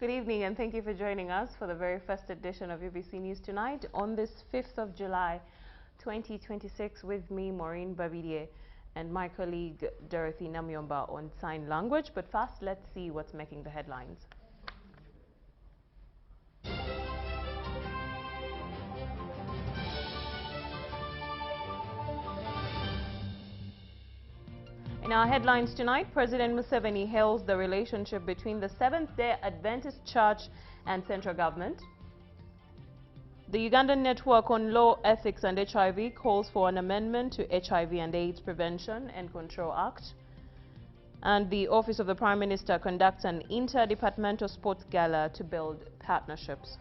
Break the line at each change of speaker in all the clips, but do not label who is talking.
Good evening and thank you for joining us for the very first edition of UBC News Tonight on this 5th of July 2026 with me, Moureen Babirye, and my colleague Dorothy Namyomba on sign language. But first, let's see what's making the headlines. In our headlines tonight, President Museveni hails the relationship between the Seventh-day Adventist Church and central government. The Ugandan Network on Law, Ethics and HIV calls for an amendment to HIV and AIDS Prevention and Control Act. And the Office of the Prime Minister conducts an interdepartmental sports gala to build partnerships.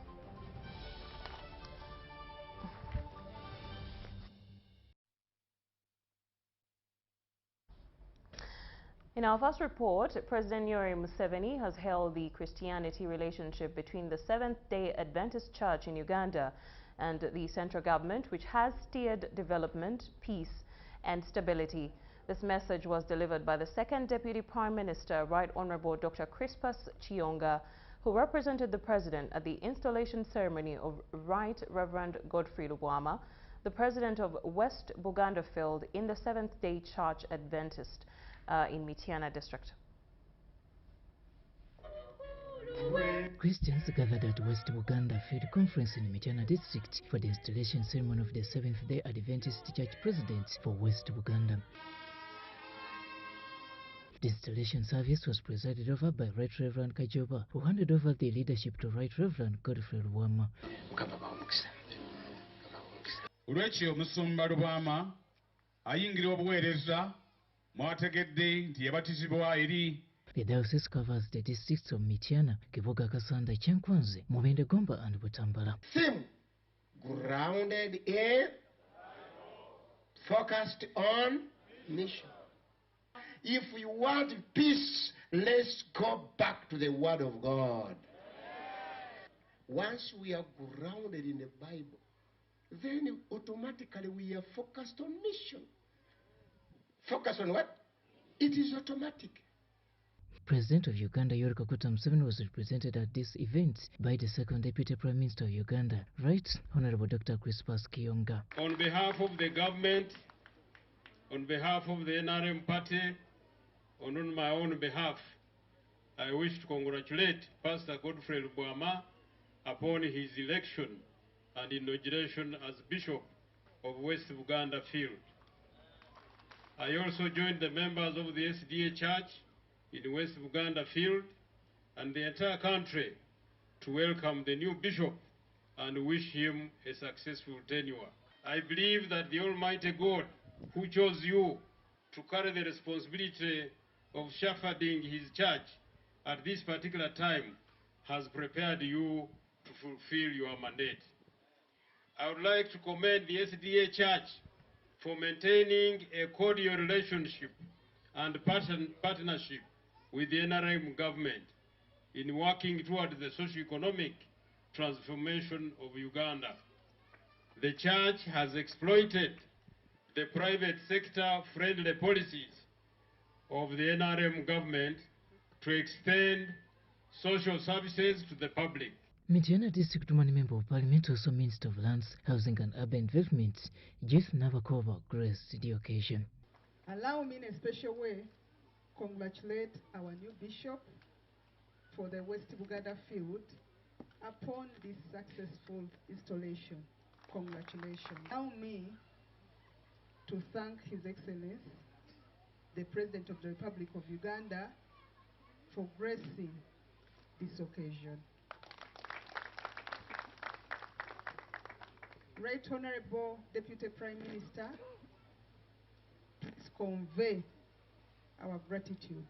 In our first report, President Yoweri Museveni has hailed the Christianity relationship between the Seventh-day Adventist Church in Uganda and the central government, which has steered development, peace and stability. This message was delivered by the Second Deputy Prime Minister, Right Honourable Dr. Crispus Chiyonga, who represented the President at the installation ceremony of Right Reverend Godfrey Lubwama, the President of West Buganda Field in the Seventh-day Church Adventist in Mityana district.
Christians gathered at West Buganda Field Conference in Mityana district for the installation ceremony of the Seventh-day Adventist Church President for West Buganda. The installation service was presided over by Right Reverend Kajoba, who handed over the leadership to Right Reverend Godfrey Lubwama. The diocese covers the districts of Mityana, Kivoga Kasanda, Chankwanzi, Mubende Gomba and Butambala.
Theme: grounded in, focused on mission. If we want peace, let's go back to the Word of God. Once we are grounded in the Bible, then automatically we are focused on mission. Focus on what? It is automatic.
President of Uganda Yoweri Kaguta Museveni was represented at this event by the Second Deputy Prime Minister of Uganda, Right Honourable Dr. Crispus Chiyonga.
On behalf of the government, on behalf of the NRM party, and on my own behalf, I wish to congratulate Pastor Godfrey Lubwama upon his election and inauguration as Bishop of West Buganda Field. I also joined the members of the SDA Church in West Buganda Field and the entire country to welcome the new bishop and wish him a successful tenure. I believe that the Almighty God, who chose you to carry the responsibility of shepherding his church at this particular time, has prepared you to fulfill your mandate. I would like to commend the SDA Church for maintaining a cordial relationship and partnership with the NRM government in working toward the socio-economic transformation of Uganda. The church has exploited the private sector-friendly policies of the NRM government to extend social services to the public.
Mityana District Money Member of Parliament, also Minister of Lands, Housing and Urban Development, Judith Navakova, graced the occasion.
Allow me in a special way congratulate our new bishop for the West Buganda Field upon this successful installation. Congratulations. Allow me to thank His Excellency, the President of the Republic of Uganda, for gracing this occasion. Right Honourable Deputy Prime Minister, please convey our gratitude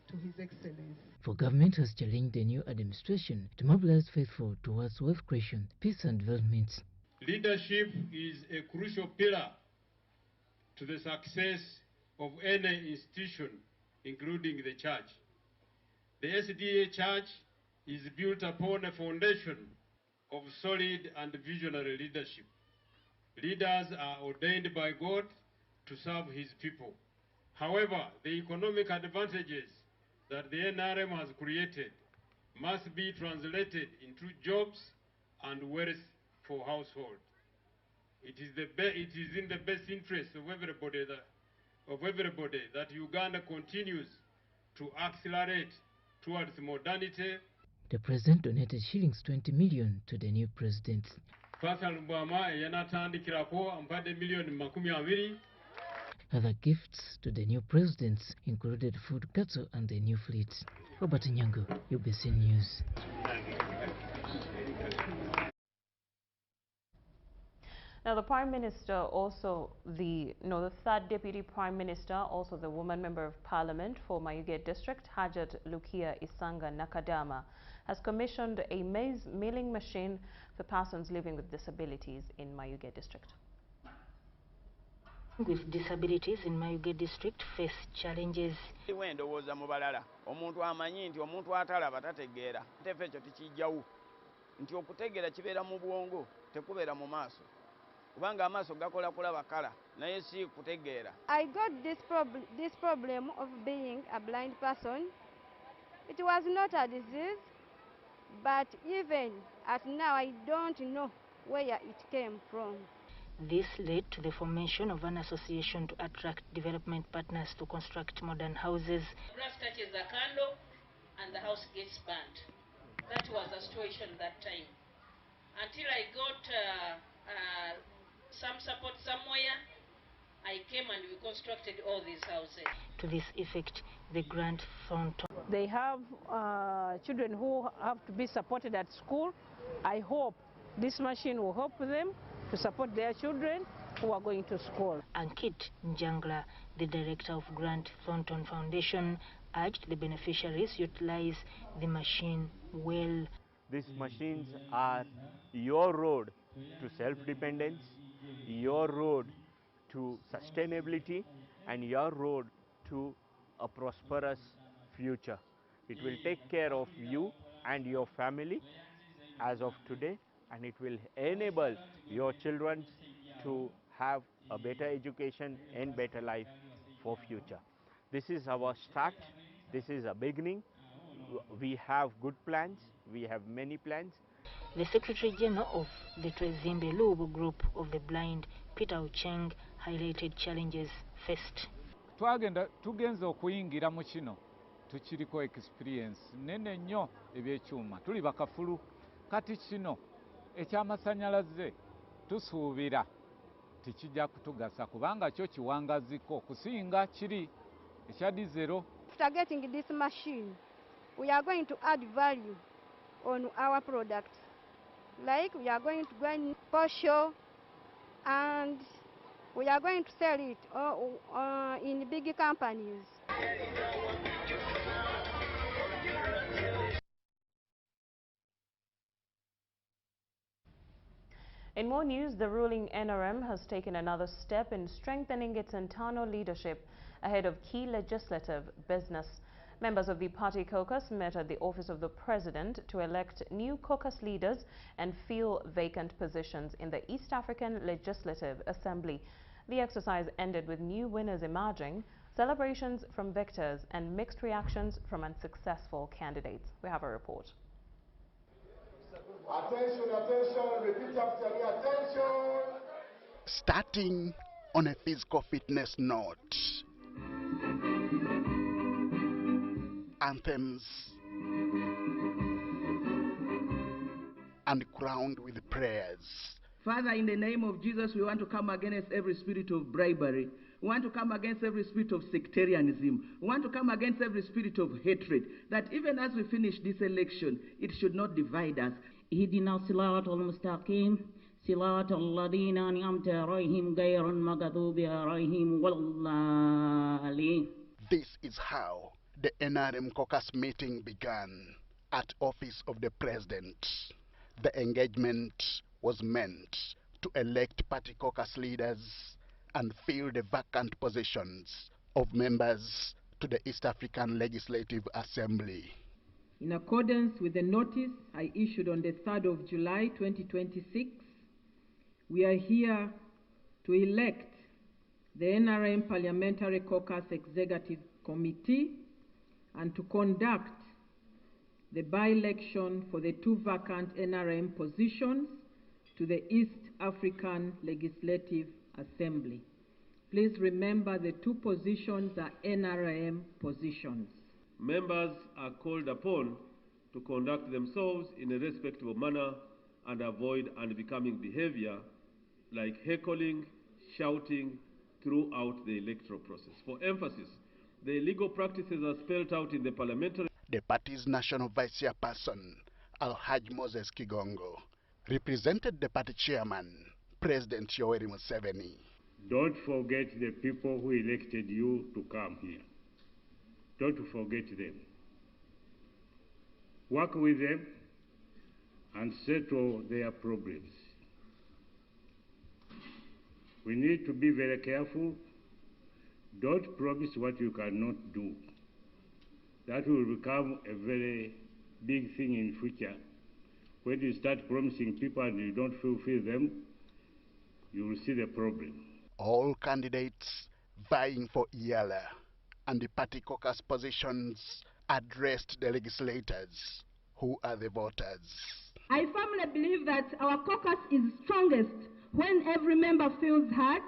to His Excellency.
For government has challenged the new administration to mobilize faithful towards wealth creation, peace and development.
Leadership is a crucial pillar to the success of any institution, including the church. The SDA Church is built upon a foundation of solid and visionary leadership. Leaders are ordained by God to serve His people. However, the economic advantages that the NRM has created must be translated into jobs and wealth for household. It is in the best interest of everybody that Uganda continues to accelerate towards modernity.
The president donated shillings 20 million to the new president. Other gifts to the new presidents included food, cattle, and the new fleet. Robert Nyango, UBC News.
Now, the Prime Minister, also the third Deputy Prime Minister, also the woman Member of Parliament for Mayuge District, Hajat Lukia Isanga Nakadama, has commissioned a maize milling machine for persons living with disabilities in Mayuge District.
With disabilities in Mayuge District face challenges.
I got this problem of being a blind person. It was not a disease, but even as now I don't know where it came from.
This led to the formation of an association to attract development partners to construct modern houses.
Grass touches the candle and the house gets burnt. That was the situation that time. Until I got some support somewhere, I came and we constructed all these houses.
To this effect, the Grant Thornton.
They have children who have to be supported at school. I hope this machine will help them to support their children who are going to school.
Ankit Njangla, the director of Grant Thornton Foundation, urged the beneficiaries utilize the machine well.
These machines are your road to self-dependence, your road to sustainability, and your road to a prosperous future. It will take care of you and your family as of today, and it will enable your children to have a better education and better life for future. This is our start. This is a beginning. We have good plans. We have many plans.
The Secretary General of the Twezimbe Lubu Group of the Blind, Peter Ucheng, highlighted challenges faced.
Tugenza okuyingira mu kino tukiriko experience nene nnyo ebyekyuma tuli bakafulu kati kino ekyamasanyalaze tusuubira tikijja kutugasa kubanga kyo kiwangaziko kusinga kiri ekya dizero.
After getting this machine, we are going to add value on our products. Like we are going to go in posho and we are going to sell it in big companies.
In more news, the ruling NRM has taken another step in strengthening its internal leadership ahead of key legislative business. Members of the party caucus met at the office of the president to elect new caucus leaders and fill vacant positions in the East African Legislative Assembly. The exercise ended with new winners emerging, celebrations from victors, and mixed reactions from unsuccessful candidates. We have a report.
Attention, attention, repeat after me, attention.
Starting on a physical fitness note. Anthems and crowned with prayers.
Father, in the name of Jesus, we want to come against every spirit of bribery. We want to come against every spirit of sectarianism. We want to come against every spirit of hatred, that even as we finish this election, it should not divide us.
اهدنا الصراط المستقيم صراط الذين أنعمت عليهم غير المغضوب عليهم ولا الضالين.
This is how the NRM caucus meeting began at office of the president. The engagement was meant to elect party caucus leaders and fill the vacant positions of members to the East African Legislative Assembly.
In accordance with the notice I issued on the 3rd of July 2026, we are here to elect the NRM Parliamentary Caucus Executive Committee and to conduct the by-election for the 2 vacant NRM positions to the East African Legislative Assembly. Please remember the 2 positions are NRM positions.
Members are called upon to conduct themselves in a respectable manner and avoid unbecoming behavior like heckling, shouting throughout the electoral process. For emphasis, the legal practices are spelled out in the parliamentary.
The party's national vice chairperson, Alhaj Moses Kigongo, represented the party chairman, President Yoweri Museveni.
Don't forget the people who elected you to come here. Don't forget them. Work with them and settle their problems. We need to be very careful. Don't promise what you cannot do. That will become a very big thing in future. When you start promising people and you don't fulfill them, you will see the problem.
All candidates vying for Iyala and the party caucus positions addressed the legislators, who are the voters.
I firmly believe that our caucus is strongest when every member feels heard,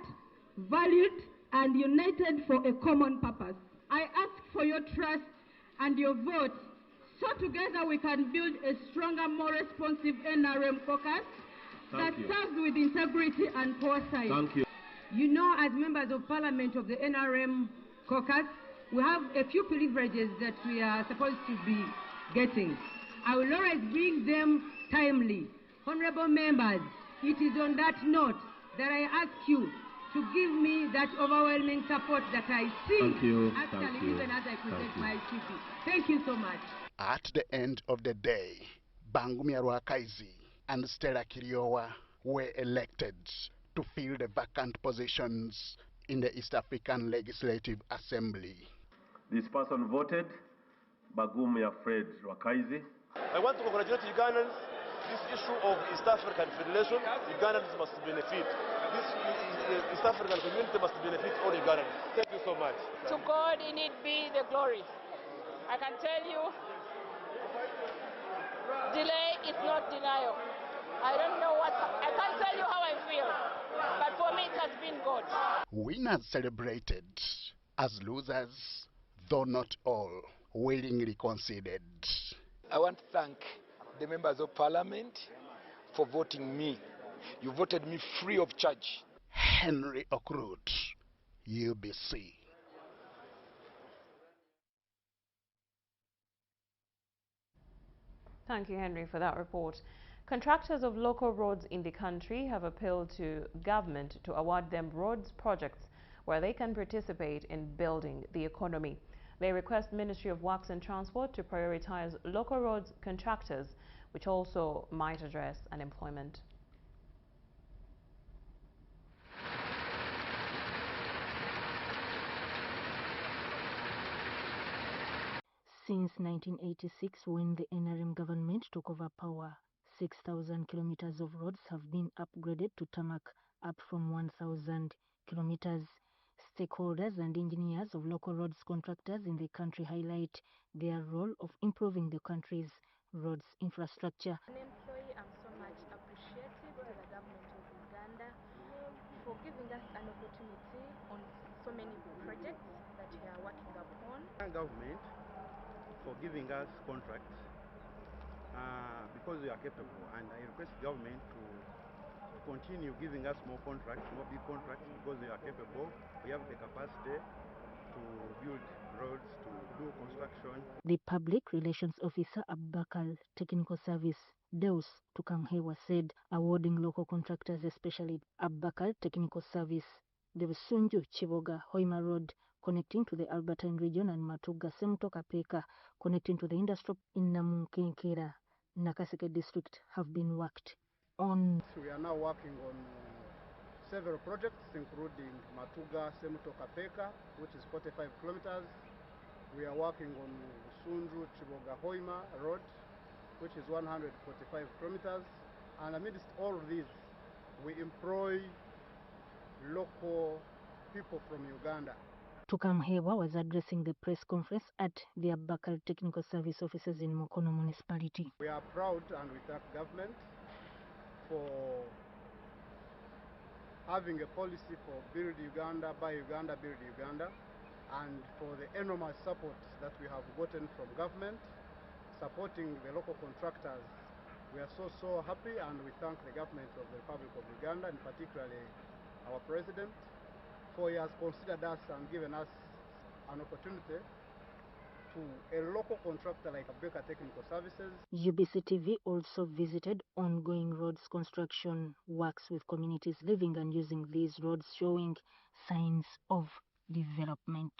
valued, and united for a common purpose. I ask for your trust and your vote so together we can build a stronger, more responsive NRM caucus that serves with integrity and foresight.
Thank you.
You know, as members of parliament of the NRM caucus, we have a few privileges that we are supposed to be getting. I will always bring them timely. Honorable members, it is on that note that I ask you to give me that overwhelming support that I see actually even as I present my CP. Thank you so much.
At the end of the day, Bangumia Rwakaizi and Stella Kiriowa were elected to fill the vacant positions in the East African Legislative Assembly.
This person voted Bagumia Fred Rwakaizi.
I want to congratulate Ugandans. This issue of East African Federation, Ugandans must benefit. This East African community must benefit all Ugandans. Thank you so much.
To God in it be the glory. I can tell you, delay is not denial. I don't know I can't tell you how I feel, but for me it has been good.
Winners celebrated as losers, though not all, willingly conceded.
I want to thank the members of parliament for voting me. You voted me free of charge.
Henry Okrut, UBC.
Thank you, Henry, for that report. Contractors of local roads in the country have appealed to government to award them roads projects where they can participate in building the economy. They request Ministry of Works and Transport to prioritize local roads contractors, which also might address unemployment.
Since 1986, when the NRM government took over power, 6,000 kilometers of roads have been upgraded to tarmac, up from 1,000 kilometers. Stakeholders and engineers of local roads contractors in the country highlight their role of improving the country's roads infrastructure.
An employee, I'm so much appreciative to the government of Uganda for giving us an opportunity on so many projects that we are working upon.
Government for giving us contracts because we are capable, and I request government to continue giving us more contracts, more big contracts, because we are capable. We have the capacity to build roads, to do construction.
The Public Relations Officer Abakal Technical Service, Deus Tukanghewa, said awarding local contractors, especially Abakal Technical Service, the Sunju Chiboga Hoima Road connecting to the Albertine region and Matuga Semutoka Peka connecting to the industry in Namunkenkera, Nakaseke district have been worked on.
We are now working on several projects, including Matuga Semutoka Peka, which is 45 kilometers. We are working on Sunju Chiboga Hoima Road, which is 145 kilometers. And amidst all of these, we employ local people from Uganda.
Tukamhewa was addressing the press conference at the Abakal Technical Service offices in Mukono municipality.
We are proud and we thank government for having a policy for Build Uganda, Buy Uganda, Build Uganda, and for the enormous support that we have gotten from government, supporting the local contractors. We are so happy, and we thank the government of the Republic of Uganda, and particularly our president, for he has considered us and given us an opportunity to a local contractor like Abeka Technical Services.
UBC TV also visited ongoing roads construction works with communities living and using these roads showing signs of development.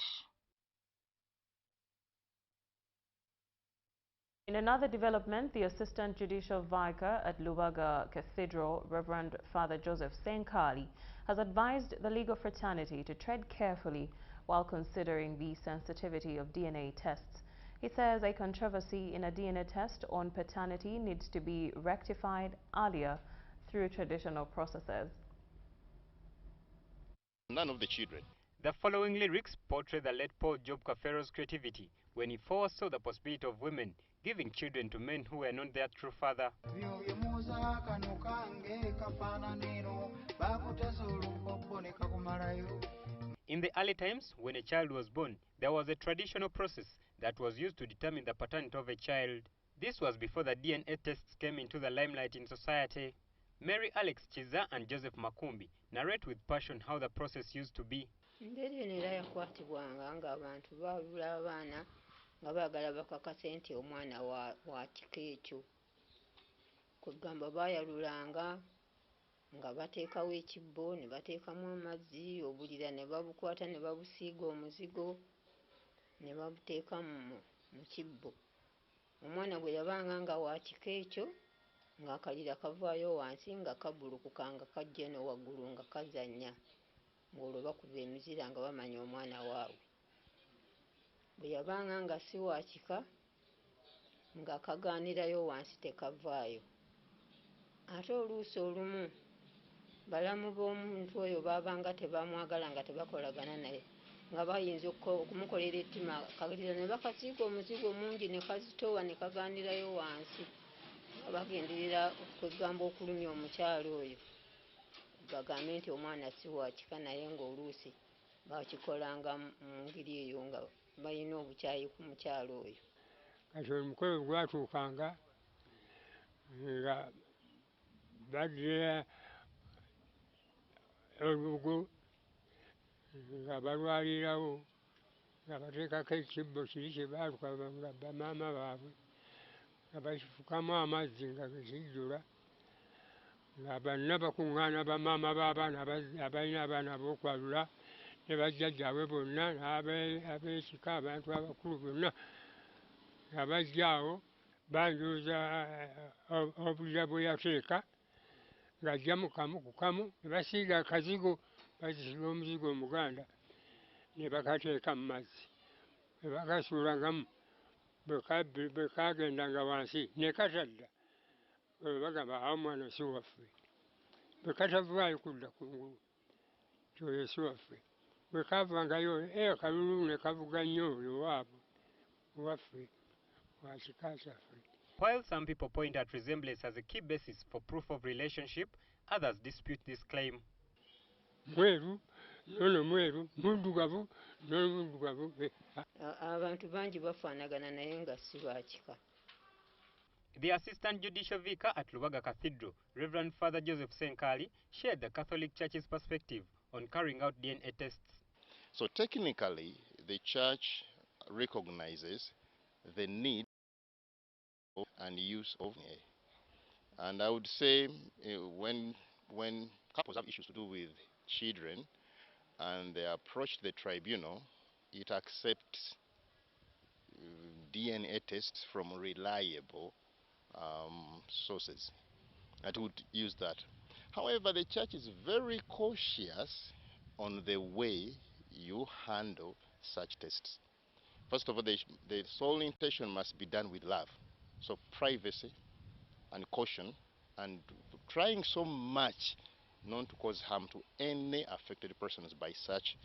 In another development, the Assistant Judicial Vicar at Lubaga Cathedral, Reverend Father Joseph Senkali, has advised the legal fraternity to tread carefully while considering the sensitivity of DNA tests. He says a controversy in a DNA test on paternity needs to be rectified earlier through traditional processes.
None of the children.
The following lyrics portray the late Paul Job Kafero's creativity when he foresaw the possibility of women giving children to men who were not their true father. In the early times, when a child was born, there was a traditional process that was used to determine the paternity of a child. This was before the DNA tests came into the limelight in society. Mary Alex Chiza and Joseph Makumbi narrate with passion how the process used to be.
nga baagala bakakase nti omwana wa kika ekyo kugamba baayalulanga nga bateekawo ekibbo ne bateekamu amazzi obulira ne babukwata ne babusiiga omuzigo ne babuteeka mu kibbo omwana bwe yabanga nga wa kika ekyo ng'akalira kavaayo wansi nga kabulukuka nga kajja eno waggulu nga kazannya ng'olwo bakuba emizira nga bamanya omwana waabwe bwe yabanga nga si wa kika nga kagaanirayo wansi tekavaayo ate oluusi olumu balamu b'omuntu oyo baabanga tebamwagala nga tebakolagana naye nga bayinza okumukolera ettima kalira ne bakasiiga omuzigo mungi ne kazitowa ne kagaanirayo wansi nga bagenderera kwegamba okulumya omukyalo oyo bagambe nti omwana si wa kika naye ng'oluusi bakikolanga mu ngeri eyo nga balina obukyayi ku mukyalo oyo.
Kati omukolo gwatuukanga nga baddira olubugo nga balwalirawo nga bateekako ekibbo kiri kye baaluka bamaama baabwe nga bakifukamu amazzi nga gekijjula nga banna bakuŋŋaana bamaama b'abaana abalina abaana ab'okwalula ne bajjajjaabwe bonna n'ab'ekika abantu abakulu bonna nga bajjaawo banjuuza obulira bwe yateeka ng'ajjamu kamu ku kamu ne basiiga akazigo bazisiga omuzigo omuganda ne bakateeka mu mazzi ne bakasuulangamu bwe kagendanga wansi ne katadda bwe bagamba awo omwana si waffe bwe katavaayo kudda kungulu kyoyo si waffe bwe kavangayo akalulu ne kavuga nnyo oyo waabwe waffe wa kika kyaffe.
While some people point at resemblance as a key basis for proof of relationship, others dispute this claim.
Mweru nono mweru muddugavu nono muddugavu.
Abantu bangi bafaanagana naye nga si ba kika.
The Assistant Judicial Vicar at Lubaga Cathedral, Reverend Father Joseph Senkali, shared the Catholic Church's perspective on carrying out DNA tests.
So technically, the Church recognizes the need and use of DNA. And I would say when couples have issues to do with children and they approach the tribunal, it accepts DNA tests from reliable sources. It would use that. However, the Church is very cautious on the way you handle such tests. First of all, the sole intention must be done with love. So privacy and caution and trying so much not to cause harm to any affected persons by such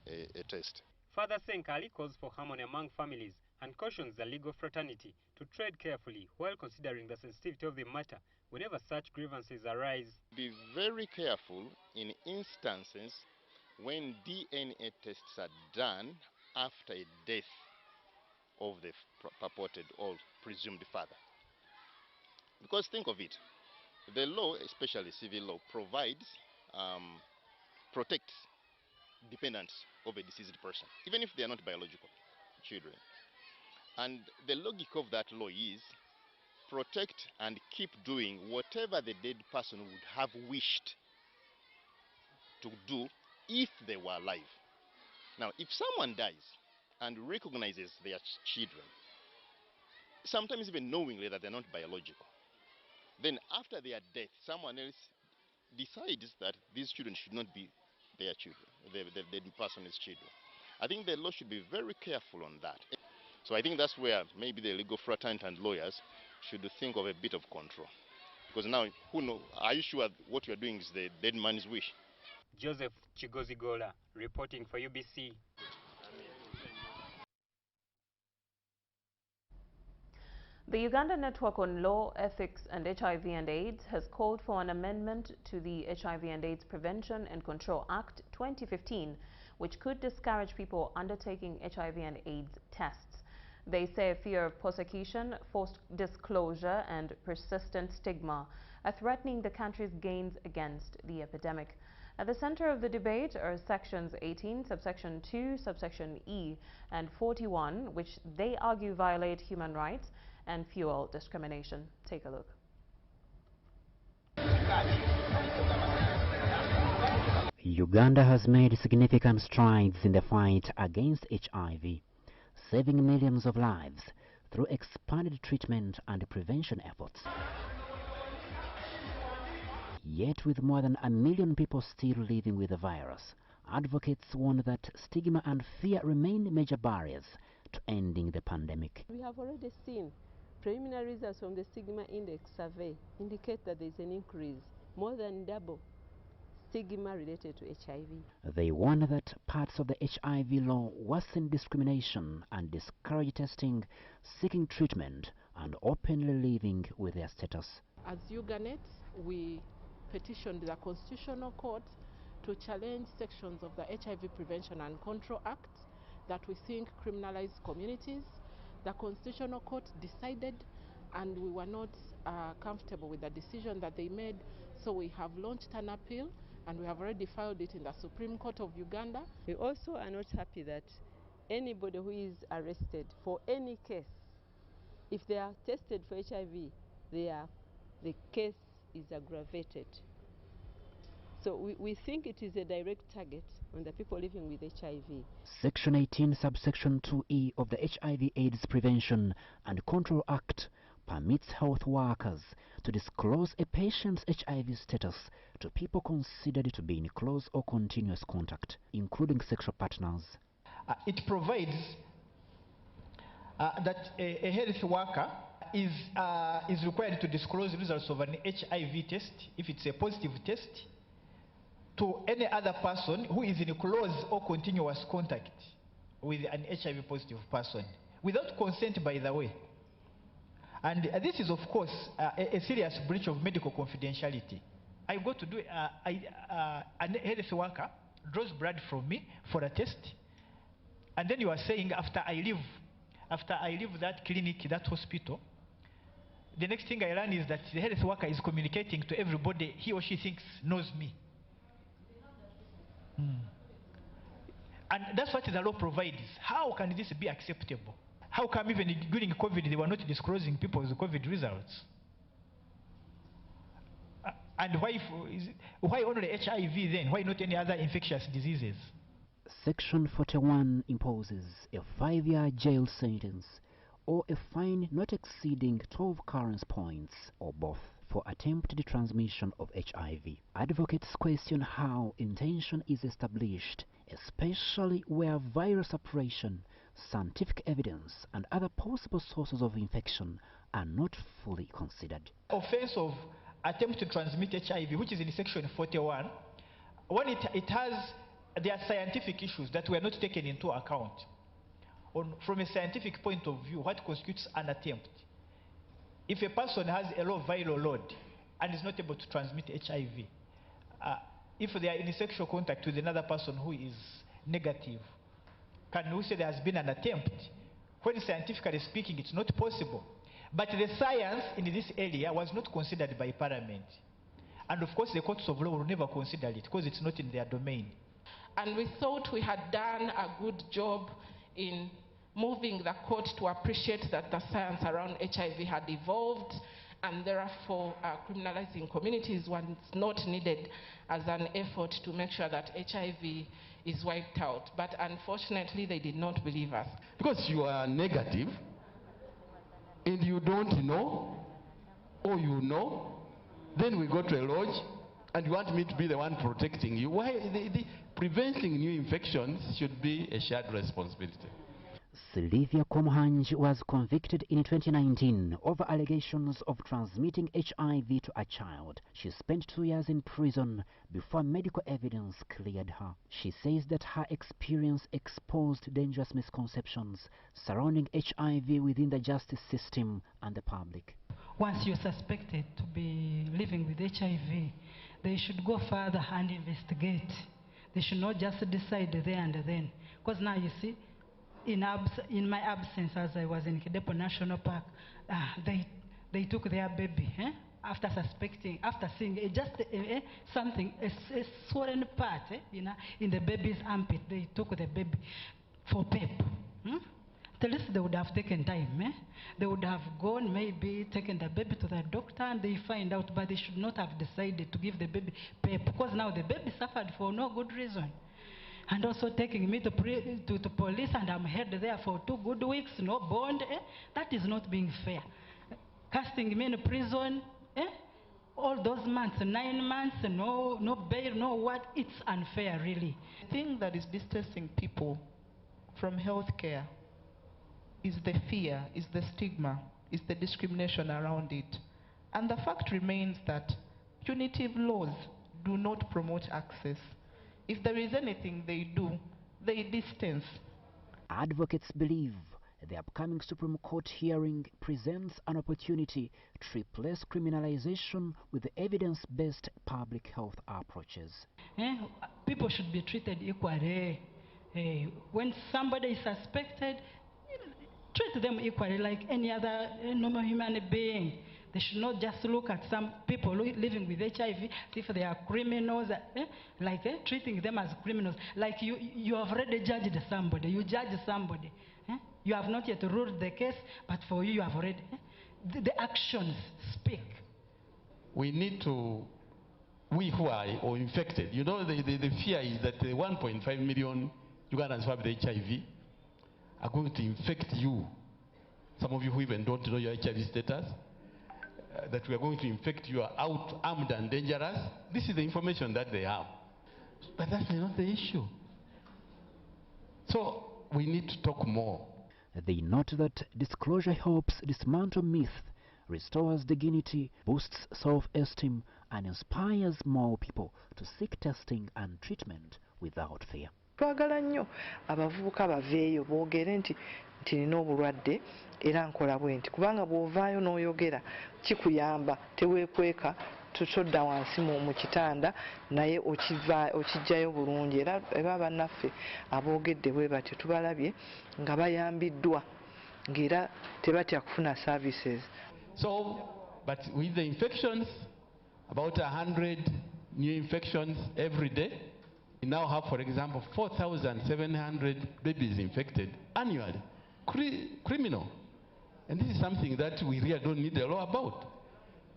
a test.
Father Senkali calls for harmony among families and cautions the legal fraternity to tread carefully while considering the sensitivity of the matter whenever such grievances arise.
Be very careful in instances when DNA tests are done after a death of the purported or presumed father. Because think of it, the law, especially civil law, protects dependents of a deceased person, even if they are not biological children. And the logic of that law is protect and keep doing whatever the dead person would have wished to do if they were alive. Now, if someone dies and recognizes their children, sometimes even knowingly that they're not biological, then after their death, someone else decides that these children should not be their children, the dead person's children. I think the law should be very careful on that. So I think that's where maybe the legal fraternity and lawyers should think of a bit of control. Because now, who knows? Are you sure what you're doing is the dead man's wish?
Joseph Chigozigola, reporting for UBC.
The Uganda Network on Law, Ethics and HIV and AIDS has called for an amendment to the HIV and AIDS Prevention and Control Act 2015, which could discourage people undertaking HIV and AIDS tests. They say fear of prosecution, forced disclosure and persistent stigma are threatening the country's gains against the epidemic. At the center of the debate are sections 18, subsection 2, subsection E, and 41, which they argue violate human rights and fuel discrimination. Take a look.
Uganda has made significant strides in the fight against HIV, saving millions of lives through expanded treatment and prevention efforts. Yet with more than 1 million people still living with the virus, advocates warn that stigma and fear remain major barriers to ending the pandemic.
We have already seen preliminary results from the stigma index survey indicate that there is an increase, more than double stigma related to HIV.
They warn that parts of the HIV law worsen discrimination and discourage testing, seeking treatment, and openly living with their status.
As Uganet, we petitioned the Constitutional Court to challenge sections of the HIV Prevention and Control Act that we think criminalize communities. The Constitutional Court decided, and we were not comfortable with the decision that they made, so we have launched an appeal and we have already filed it in the Supreme Court of Uganda. We also are not happy that anybody who is arrested for any case, if they are tested for HIV, the case is aggravated. So we think it is a direct target on the people living with HIV.
Section 18, subsection 2E of the HIV/AIDS Prevention and Control Act permits health workers to disclose a patient's HIV status to people considered to be in close or continuous contact, including sexual partners.
It provides that a health worker is required to disclose the results of an HIV test, if it's a positive test, to any other person who is in close or continuous contact with an HIV positive person, without consent, by the way. And this is, of course, a serious breach of medical confidentiality. I go to do a health worker draws blood from me for a test, and then you are saying after I leave that clinic, that hospital, the next thing I learn is that the health worker is communicating to everybody he or she thinks knows me. And that's what the law provides. How can this be acceptable? How come even during COVID they were not disclosing people's COVID results? And why only HIV then? Why not any other infectious diseases?
Section 41 imposes a 5-year jail sentence or a fine not exceeding 12 currency points or both for attempted transmission of HIV. Advocates question how intention is established, especially where virus operation, scientific evidence, and other possible sources of infection are not fully considered.
Offense of attempt to transmit HIV, which is in section 41, when it has there are scientific issues that were not taken into account. From a scientific point of view, what constitutes an attempt? If a person has a low viral load and is not able to transmit HIV, if they are in sexual contact with another person who is negative, can we say there has been an attempt? When scientifically speaking, it's not possible. But the science in this area was not considered by Parliament. And of course, the courts of law will never consider it because it's not in their domain.
And we thought we had done a good job in moving the court to appreciate that the science around HIV had evolved, and therefore criminalizing communities was not needed as an effort to make sure that HIV is wiped out. But unfortunately, they did not believe us.
Because you are negative, and you don't know, or you know, then we go to a lodge, and you want me to be the one protecting you. Why? Preventing new infections should be a shared responsibility.
Sylvia Komhanj was convicted in 2019 over allegations of transmitting HIV to a child. She spent 2 years in prison before medical evidence cleared her. She says that her experience exposed dangerous misconceptions surrounding HIV within the justice system and the public.
Once you're suspected to be living with HIV, they should go further and investigate. They should not just decide there and then. Because now you see, in my absence, as I was in Kidepo National Park, they took their baby after suspecting, after seeing just something, a swollen part in the baby's armpit. They took the baby for PEP. At least they would have taken time. They would have gone, maybe taken the baby to the doctor, and they find out, but they should not have decided to give the baby PEP, because now the baby suffered for no good reason. And also taking me to police, and I'm held there for 2 good weeks, no bond. That is not being fair. Casting me in prison, all those months, 9 months, no bail, no what. It's unfair, really.
The thing that is distancing people from healthcare is the fear, is the stigma, is the discrimination around it. And the fact remains that punitive laws do not promote access. If there is anything they do, they distance.
Advocates believe the upcoming Supreme Court hearing presents an opportunity to replace criminalization with evidence-based public health approaches.
People should be treated equally. When somebody is suspected, treat them equally like any other normal human being. They should not just look at some people living with HIV if they are criminals, treating them as criminals. Like you have already judged somebody, you judge somebody. You have not yet ruled the case, but for you have already. The actions speak.
We need to, we who are infected, you know, the fear is that the 1.5 million Ugandans who have the HIV are going to infect you. Some of you who even don't know your HIV status. That we are going to infect you, are out, armed and dangerous. This is the information that they have. But that's not the issue. So we need to talk more.
They note that disclosure helps dismantle myth, restores dignity, boosts self-esteem, and inspires more people to seek testing and treatment without fear.
Twagala nnyo abavubuka baveeyo boogere nti nina obulwadde era nkola bwe nti, kubanga bw'ovaayo n'oyogera kikuyamba, teweekweka tutodda wansi mu kitanda naye okijjayo bulungi. Era bannaffe aboogedde bwe batyo tubalabye nga bayambiddwa ng'era tebatya kufuna services.
So, but with the infections, about 100 new infections every day, we now have, for example, 4,700 babies infected annually. Criminal. And this is something that we really don't need a law about.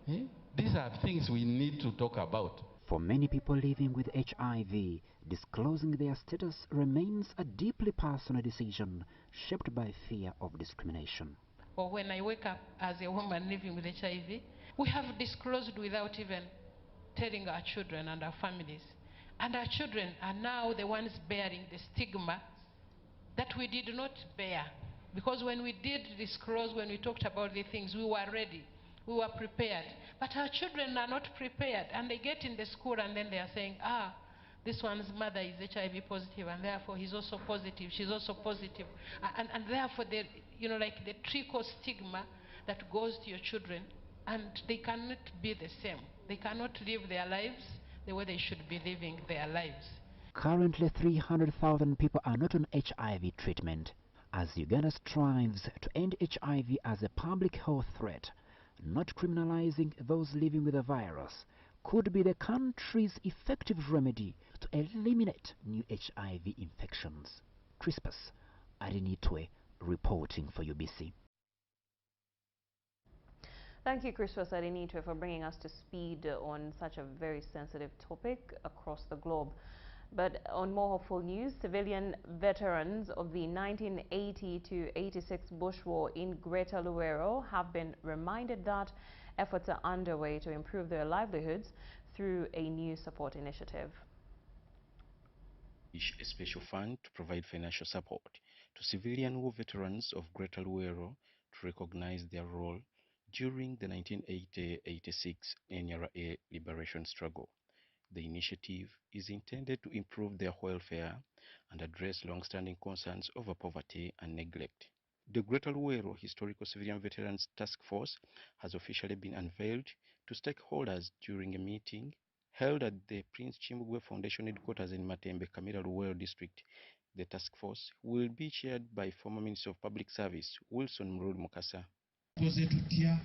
These are things we need to talk about.
For many people living with HIV, disclosing their status remains a deeply personal decision shaped by fear of discrimination.
Or when I wake up as a woman living with HIV, we have disclosed without even telling our children and our families. And our children are now the ones bearing the stigma that we did not bear. Because when we did disclose, when we talked about the things, we were ready, we were prepared. But our children are not prepared, and they get in the school and then they are saying,
this one's mother is HIV positive, and therefore he's also positive, she's also positive. And therefore, like the trickle stigma that goes to your children, and they cannot be the same. They cannot live their lives the way they should be living their lives.
Currently, 300,000 people are not on HIV treatment. As Uganda strives to end HIV as a public health threat, not criminalizing those living with the virus could be the country's effective remedy to eliminate new HIV infections. Crispus Arinitwe reporting for UBC.
Thank you, Crispus Arinitwe, for bringing us to speed on such a very sensitive topic across the globe. But on more hopeful news, civilian veterans of the 1980 to 86 bush war in Greater Luero have been reminded that efforts are underway to improve their livelihoods through a new support initiative.
A special fund to provide financial support to civilian war veterans of Greater Luero to recognize their role during the 1980-86 NRA liberation struggle. The initiative is intended to improve their welfare and address long-standing concerns over poverty and neglect. The Greater Luero Historical Civilian Veterans Task Force has officially been unveiled to stakeholders during a meeting held at the Prince Chimbugwe Foundation headquarters in Matembe, Kamira Luero District. The task force will be chaired by former Minister of Public Service Wilson Mrul Mukasa.
Tuze tutya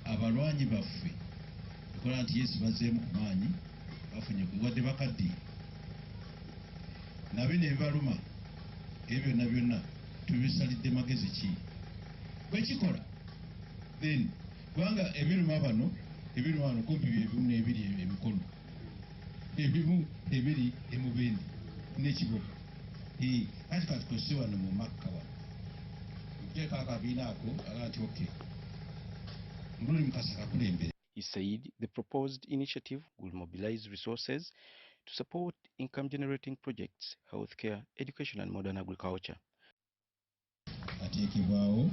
abalwanyi baffe tukola nti Yesu bazzeemu ku maanyi bafunye wadde bakaddiye na bino ebibaluma ebyo byonna byonna tubisalidde magezi ki bwe kikola then kubanga ebiruma bano kumpi ebimu n'ebiri emikono ebimu ebiri emubendi n'ekiboga kati katukose wano mu makka wano nteeka akabiina ako aga nti okay Mruli Mukasa kakulembere.
He said the proposed initiative will mobilize resources to support income-generating projects, healthcare, education and modern agriculture.
Ateekebwawo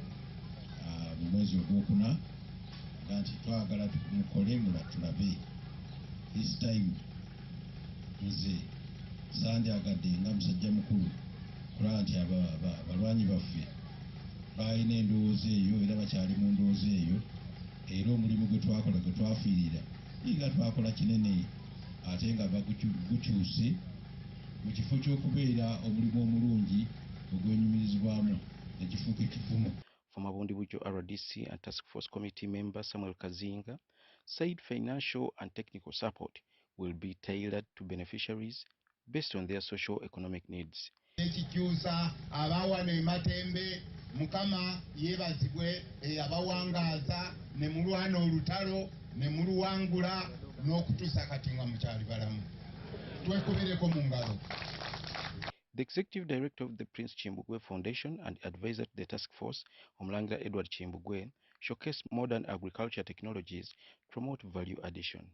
mu mwezi ogwokuna nga nti twagala mukole tulabe this time nze sandyagadde nga musajja mukulu kulaba nti abalwanyi baffe balina endowooza eyo era bakyali mu ndowooza eyo era omulimu gwe twakola gwe twafiirira nga twakola kinene ate nga bagukyuse mu kifo ky'okubeera omulimu omulungi ogwenyumirizibwamu ekifuuka ekivumu.
Former Bundibujo RDC and Task Force Committee member Samuel Kazinga said financial and technical support will be tailored to beneficiaries based on their socio-economic needs.
Ekikyusa abawana Matembe Mukama yebazibwe abawangaaza ne mulwana olutalo ne muluwangula n'okutuusa kati nga mukyali balamu twekubireko mu ngalo.
The executive director of the Prince Chimbugwe Foundation and advisor to the task force, Omulanga Edward Chimbugwe, showcased modern agriculture technologies to promote value addition.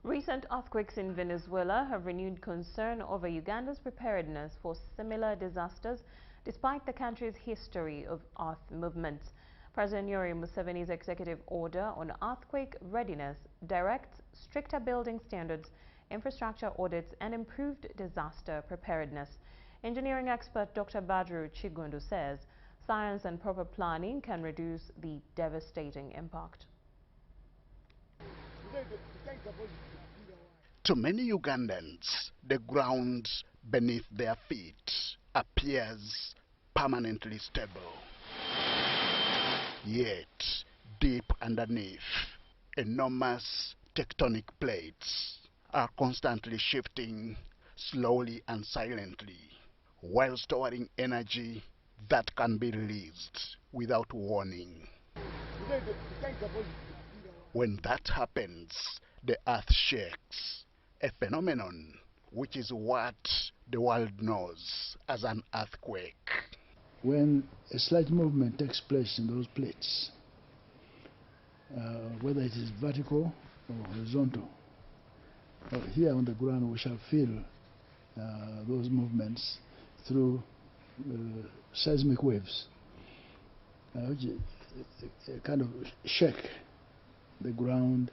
Recent earthquakes in Venezuela have renewed concern over Uganda's preparedness for similar disasters, despite the country's history of earth movements. President Yoweri Museveni's executive order on earthquake readiness directs stricter building standards, infrastructure audits, and improved disaster preparedness. Engineering expert Dr. Badru Chigundu says science and proper planning can reduce the devastating impact.
To many Ugandans, the ground beneath their feet appears permanently stable. Yet, deep underneath, enormous tectonic plates are constantly shifting slowly and silently, while storing energy that can be released without warning. When that happens, the earth shakes, a phenomenon which is what the world knows as an earthquake.
when a slight movement takes place in those plates, whether it is vertical or horizontal, here on the ground we shall feel those movements through seismic waves, which kind of shake the ground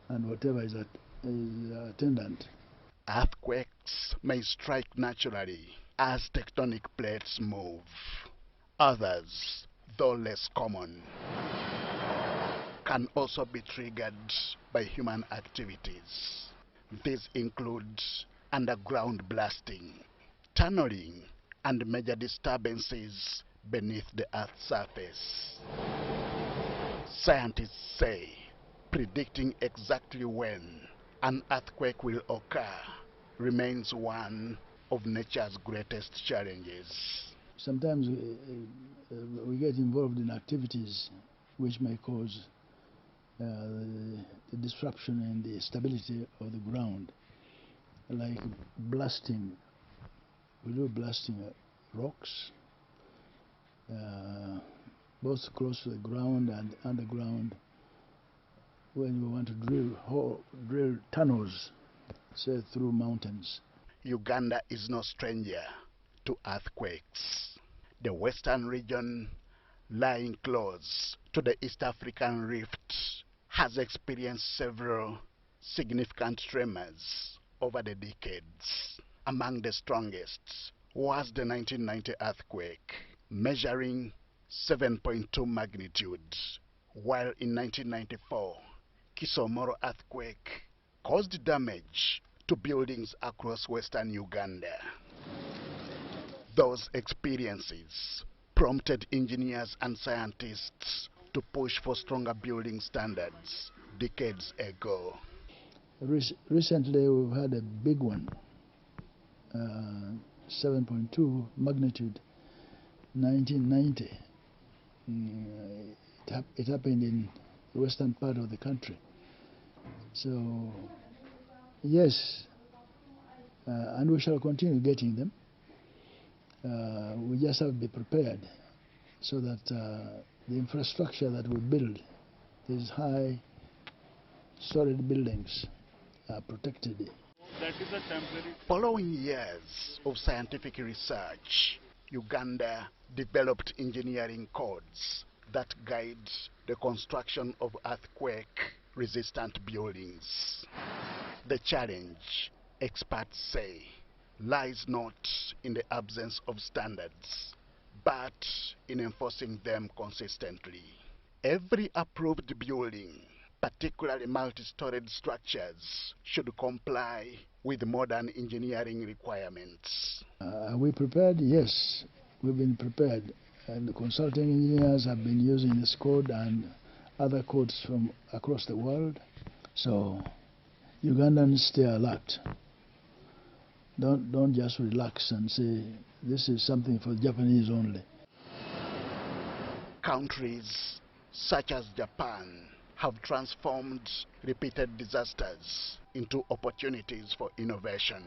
and whatever is attendant.
Earthquakes may strike naturally as tectonic plates move. Others, though less common, can also be triggered by human activities. These include underground blasting, tunneling, and major disturbances beneath the Earth's surface. Scientists say predicting exactly when an earthquake will occur remains one of nature's greatest challenges.
Sometimes we get involved in activities which may cause the disruption in the stability of the ground, like blasting. We do blasting rocks, both close to the ground and underground, when we want to drill tunnels, say through mountains.
Uganda is no stranger to earthquakes. The western region, lying close to the East African rift, has experienced several significant tremors over the decades. Among the strongest was the 1990 earthquake, measuring 7.2 magnitude, while in 1994, Kisomoro earthquake caused damage to buildings across western Uganda. Those experiences prompted engineers and scientists to push for stronger building standards decades ago.
Recently we've had a big one, 7.2 magnitude, 1990. It happened in the western part of the country. So yes, and we shall continue getting them. We just have to be prepared so that the infrastructure that we build, these high solid buildings, are protected.
That is a temporary. Following years of scientific research, Uganda developed engineering codes that guide the construction of earthquake-resistant buildings. The challenge, experts say, lies not in the absence of standards, but in enforcing them consistently. Every approved building, particularly multi-storied structures, should comply with modern engineering requirements.
Are we prepared? Yes, we've been prepared. And the consulting engineers have been using this code and other codes from across the world. So Ugandans stay alert. Don't just relax and say this is something for Japanese only.
Countries such as Japan have transformed repeated disasters into opportunities for innovation.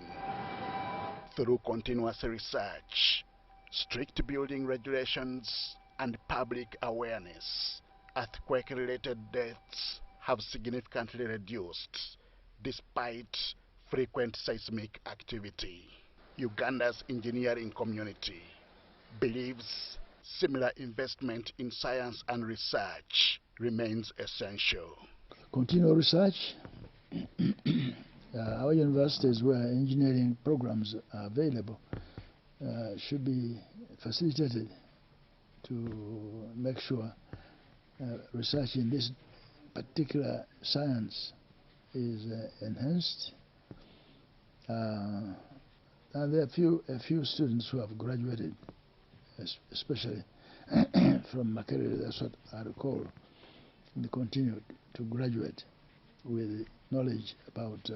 Through continuous research, strict building regulations, and public awareness, earthquake-related deaths have significantly reduced despite frequent seismic activity. Uganda's engineering community believes similar investment in science and research remains essential.
Continue research. Our universities where engineering programs are available should be facilitated to make sure research in this particular science is enhanced. And there are a few students who have graduated, especially from Makerere, that's what I recall. They continue to graduate with knowledge about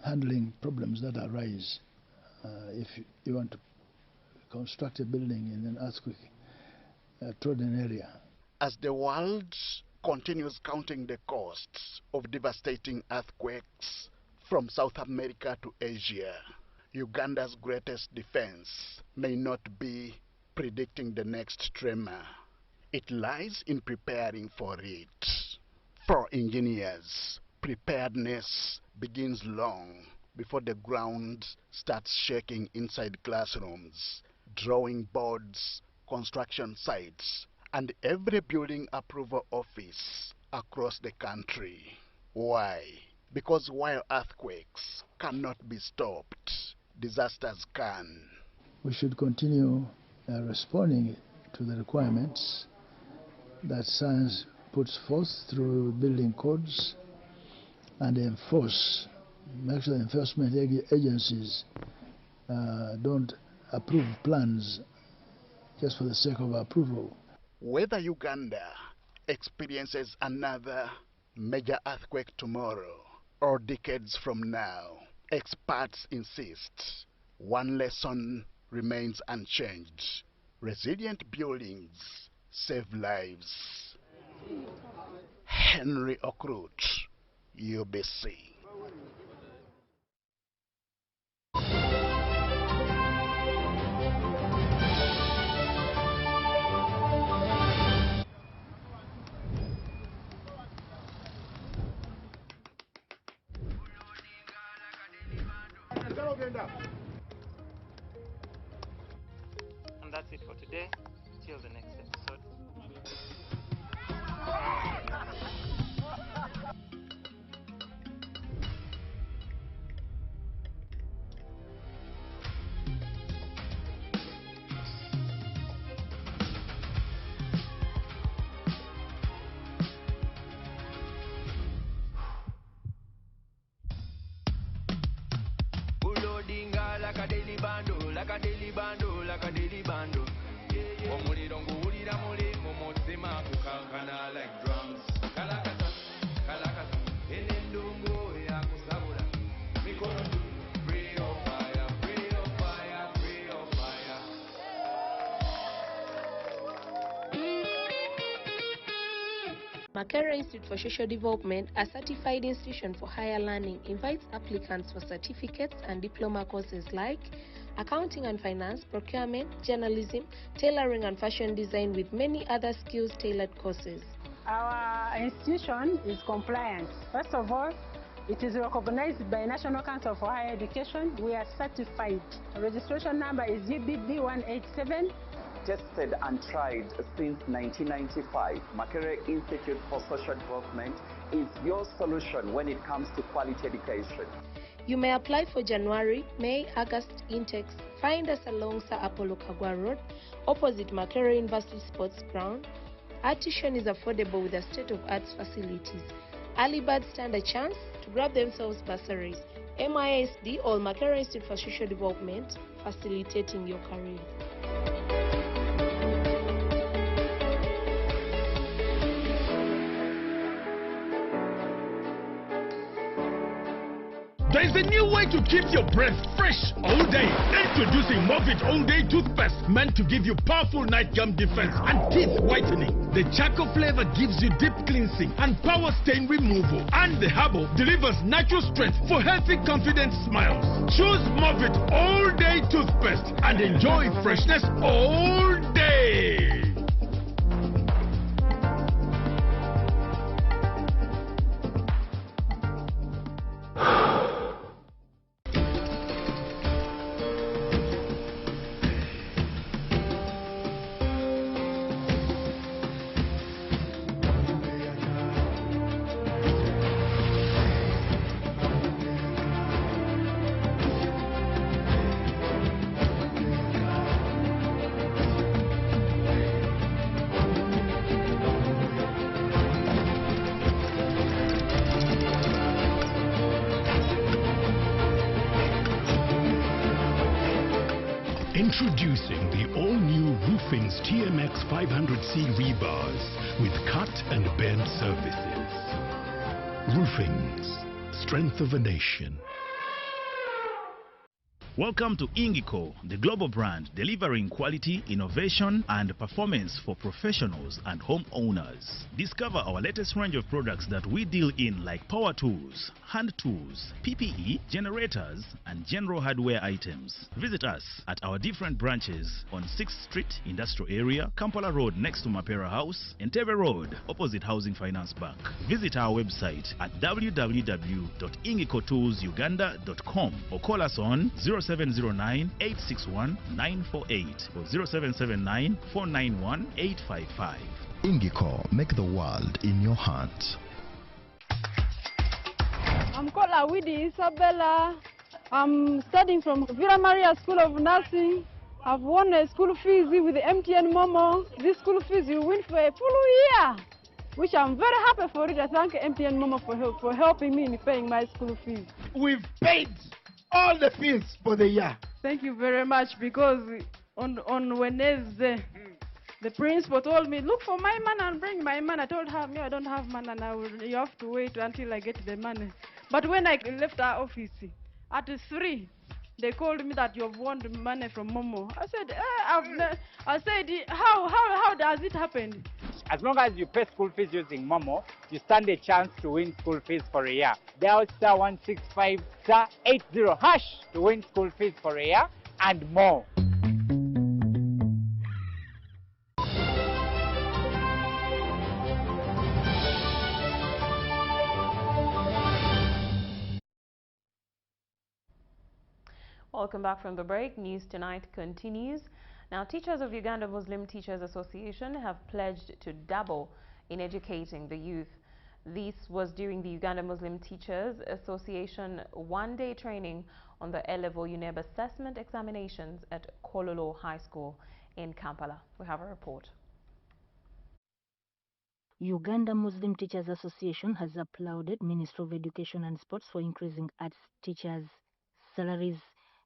handling problems that arise if you want to construct a building in an earthquake-trodden area.
As the world continues counting the costs of devastating earthquakes from South America to Asia, Uganda's greatest defense may not be predicting the next tremor. It lies in preparing for it. For engineers, preparedness begins long before the ground starts shaking inside classrooms, drawing boards, construction sites, and every building approval office across the country. Why? Because while earthquakes cannot be stopped, disasters can.
We should continue responding to the requirements that science puts forth through building codes and enforce, make sure enforcement agencies don't approve plans just for the sake of approval.
Whether Uganda experiences another major earthquake tomorrow or decades from now, experts insist one lesson remains unchanged. Resilient buildings save lives. Henry Okrut, UBC.
And that's it for today. Till the next episode.
Like a daily bando, like a daily bando, like a daily bando. Omuliro nguwulira muli mu mutima kukankana like drums. Kalakata, kalakata, enendongo yakusabula. Mikono juu, free of fire, free of fire, free of fire.
Makerere Institute for Social Development, a certified institution for higher learning, invites applicants for certificates and diploma courses like accounting and finance, procurement, journalism, tailoring and fashion design, with many other skills-tailored courses.
Our institution is compliant. First of all, it is recognized by National Council for Higher Education. We are certified. The registration number is UBD 187.
Tested and tried since 1995, Makerere Institute for Social Development is your solution when it comes to quality education.
You may apply for January, May, August intakes. Find us along Sir Apollo Kagwa Road, opposite Makerere University Sports Ground. Our tuition is affordable with a state-of-art facilities. Early birds stand a chance to grab themselves bursaries. MISD or Makerere Institute for Social Development, facilitating your career.
There is a new way to keep your breath fresh all day. Introducing Movit All Day Toothpaste, meant to give you powerful night gum defense and teeth whitening. The charcoal flavor gives you deep cleansing and power stain removal. And the herbal delivers natural strength for healthy, confident smiles. Choose Movit All Day Toothpaste and enjoy freshness all day. Introducing the all-new Roofing's TMX 500C rebars with cut and bend surfaces. Roofing's, strength of a nation.
Welcome to Ingiko, the global brand delivering quality, innovation and performance for professionals and homeowners. Discover our latest range of products that we deal in like power tools, hand tools, PPE, generators and general hardware items. Visit us at our different branches on 6th Street, Industrial Area, Kampala Road next to Mapera House, Entebbe Road opposite Housing Finance Bank. Visit our website at www.ingikotoolsuganda.com or call us on 0709 861 948 or 0779 491 855.
Ingiko, make the world in your hands.
I'm called Awidi Isabella. I'm studying from Villa Maria School of Nursing. I've won a school fees with the MTN Momo. This school fees you win for a full year, which I'm very happy for it. I thank MTN Momo for helping me in paying my school fees.
We've paid all the fees for the year.
Thank you very much, because on Wednesday, the principal told me, look for my man and bring my man. I told her, me, I don't have man, and you have to wait until I get the money. But when I left our office, at 3, they called me that you've won the money from Momo. I said, how does it happen?
As long as you pay school fees using Momo, you stand a chance to win school fees for a year. Dial *165 *80# to win school fees for a year and more.
Welcome back from the break. News Tonight continues. Now, teachers of Uganda Muslim Teachers Association have pledged to double in educating the youth. This was during the Uganda Muslim Teachers Association one-day training on the A-level UNEB assessment examinations at Kololo High School in Kampala. We have a report.
Uganda Muslim Teachers Association has applauded Ministry of Education and Sports for increasing arts teachers' salaries.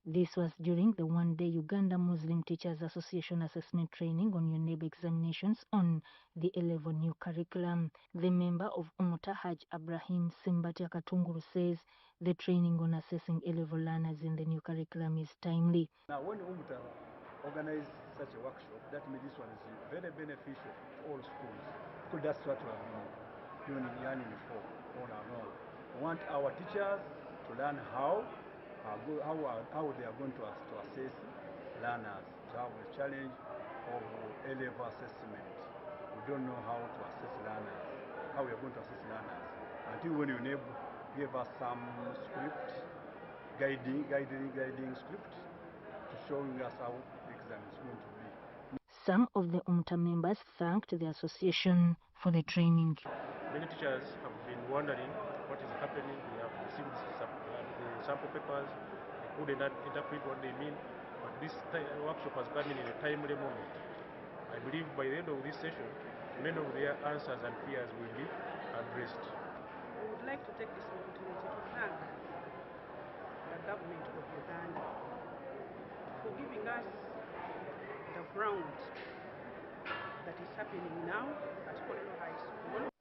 This was during the one-day Uganda Muslim Teachers Association assessment training on UNEB examinations on the A-level new curriculum. The member of Umuta Haj Abrahim Simbati Katunguru says the training on assessing A-level learners in the new curriculum is timely.
Now, when Umuta organized such a workshop, that means this one is very beneficial to all schools, because that's what we have been doing learning for on our own. We want our teachers to learn how they are going to assess learners, to have a challenge of A-level assessment. We don't know how to assess learners, how we are going to assess learners, until when UNEB gave us some script, guiding script, to showing us how the exam is going to be.
Some of the UMTA members thanked the association for the training.
Many teachers have been wondering what is happening. We have received the sample papers. They couldn't interpret what they mean, but this workshop has come in a timely moment. I believe by the end of this session, many of their answers and fears will be addressed.
I would like to take this opportunity to thank the government of Uganda for giving us the ground that is happening now at Kololo High School.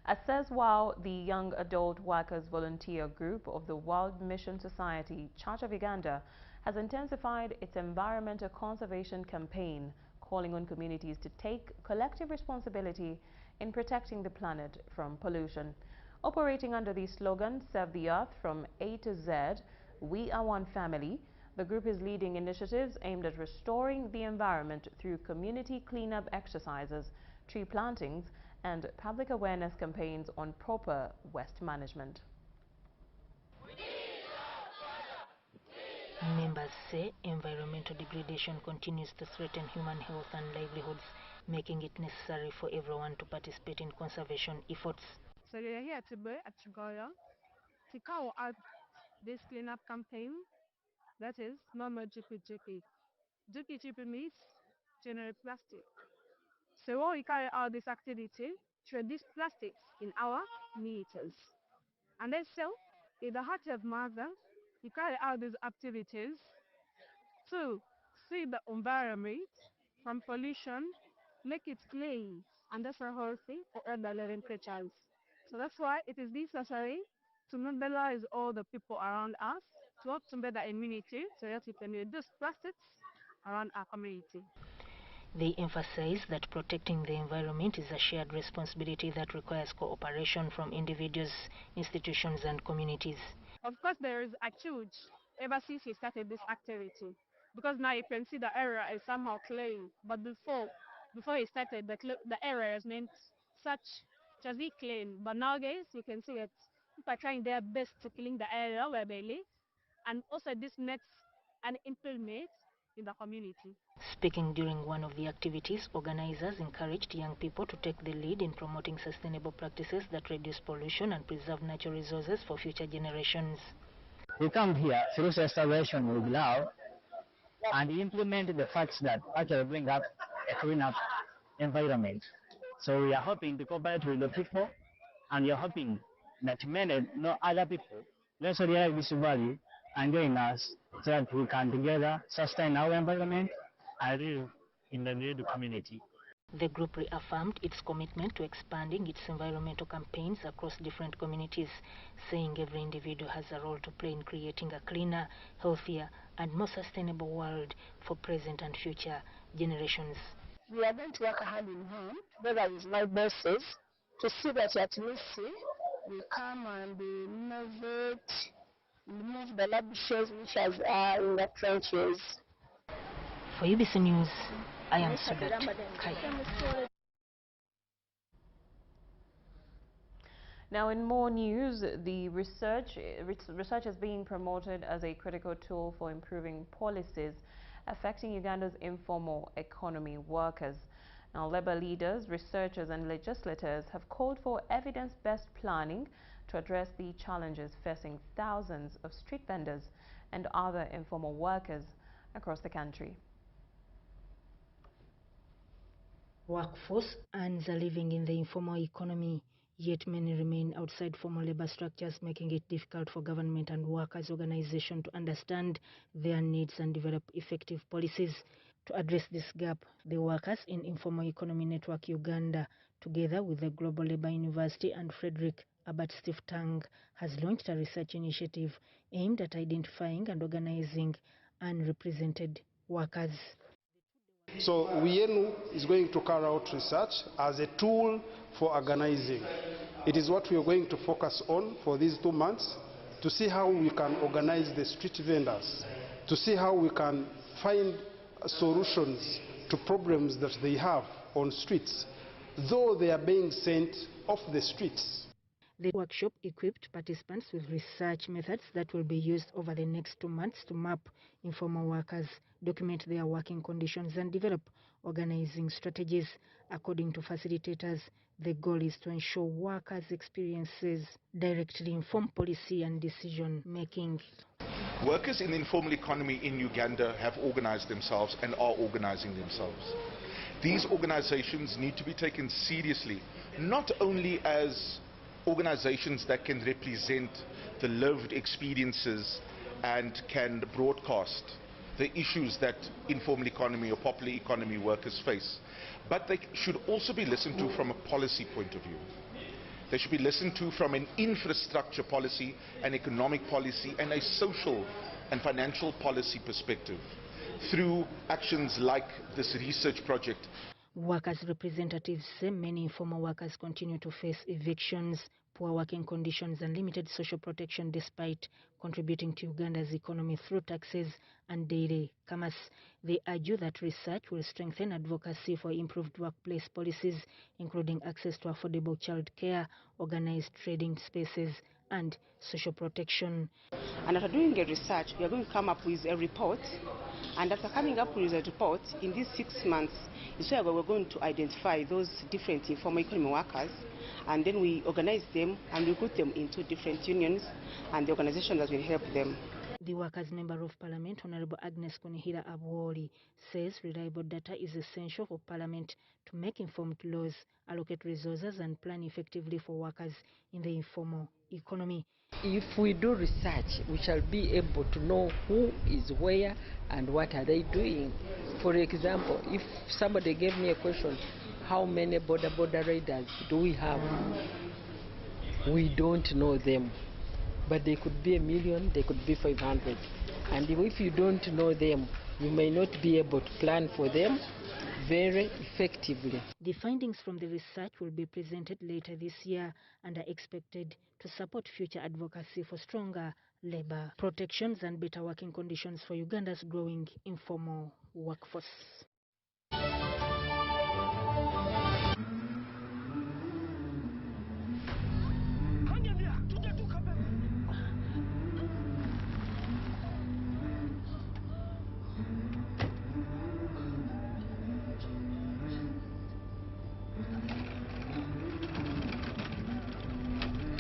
As says while the Young Adult Workers Volunteer Group of the World Mission Society, Church of Uganda has intensified its environmental conservation campaign, calling on communities to take collective responsibility in protecting the planet from pollution. Operating under the slogan, Serve the Earth from A to Z, We Are One Family, the group is leading initiatives aimed at restoring the environment through community cleanup exercises, tree plantings, and public awareness campaigns on proper waste management.
Members say environmental degradation continues to threaten human health and livelihoods, making it necessary for everyone to participate in conservation efforts.
So we are here today at Chigoya to carry out this cleanup campaign, that is no more GPGP. GPGP means general plastic. So when we carry out this activity to reduce plastics in our meters. And then so, in the heart of mother, we carry out these activities to see the environment from pollution, make it clean and therefore healthy for other living creatures. So that's why it is necessary to mobilize all the people around us to work to better immunity so that we can reduce plastics around our community.
They emphasize that protecting the environment is a shared responsibility that requires cooperation from individuals, institutions, and communities.
Of course, there is a change ever since we started this activity, because now you can see the area is somehow clean. But before he started, the area is meant such to be clean. But nowadays, you can see that people are trying their best to clean the area where they live, and also this makes an improvement in the community.
Speaking during one of the activities, organizers encouraged young people to take the lead in promoting sustainable practices that reduce pollution and preserve natural resources for future generations.
We come here through restoration with love and implement the facts that actually bring up a clean-up environment. So we are hoping to cooperate with the people, and we are hoping that many other people also realize this value and join us so that we can together sustain our environment and live in the new community.
The group reaffirmed its commitment to expanding its environmental campaigns across different communities, saying every individual has a role to play in creating a cleaner, healthier, and more sustainable world for present and future generations.
We are going to work hand in hand together with my bosses to see that at least we come and innovate, remove the rubbishes which are in the trenches.
For UBC News, I am Sudat Kai.
Now, in more news, the research is being promoted as a critical tool for improving policies affecting Uganda's informal economy workers. Now, labor leaders, researchers and legislators have called for evidence-based planning to address the challenges facing thousands of street vendors and other informal workers across the country.
Workforce earns a living in the informal economy, yet many remain outside formal labor structures, making it difficult for government and workers' organizations to understand their needs and develop effective policies. To address this gap, the Workers in Informal Economy Network Uganda, together with the Global Labour University and Frederick Abbott Steve Tang, has launched a research initiative aimed at identifying and organizing unrepresented workers.
So WIENU is going to carry out research as a tool for organizing. It is what we are going to focus on for these 2 months, to see how we can organize the street vendors, to see how we can find solutions to problems that they have on streets, though they are being sent off the streets.
The workshop equipped participants with research methods that will be used over the next 2 months to map informal workers, document their working conditions, and develop organizing strategies. According to facilitators, the goal is to ensure workers' experiences directly inform policy and decision making.
Workers in the informal economy in Uganda have organized themselves and are organizing themselves. These organizations need to be taken seriously, not only as organizations that can represent the lived experiences and can broadcast the issues that informal economy or popular economy workers face, but they should also be listened to from a policy point of view. They should be listened to from an infrastructure policy, an economic policy, and a social and financial policy perspective through actions like this research project.
Workers' representatives say many informal workers continue to face evictions, poor working conditions and limited social protection despite contributing to Uganda's economy through taxes and daily commerce. They argue that research will strengthen advocacy for improved workplace policies, including access to affordable childcare, organized trading spaces and social protection.
And after doing a research, we are going to come up with a report. And after coming up with a report, in these 6 months, is where we're going to identify those different informal economy workers, and then we organize them and recruit them into different unions and the organization that will help them.
The Workers' Member of Parliament, Honorable Agnes Kunihira Abuoli, says reliable data is essential for Parliament to make informed laws, allocate resources and plan effectively for workers in the informal economy.
If we do research, we shall be able to know who is where and what are they doing. For example, if somebody gave me a question, how many border raiders do we have? we don't know them. But they could be 1 million, they could be 500. And if you don't know them, you may not be able to plan for them very effectively.
The findings from the research will be presented later this year and are expected to support future advocacy for stronger labor protections and better working conditions for Uganda's growing informal workforce.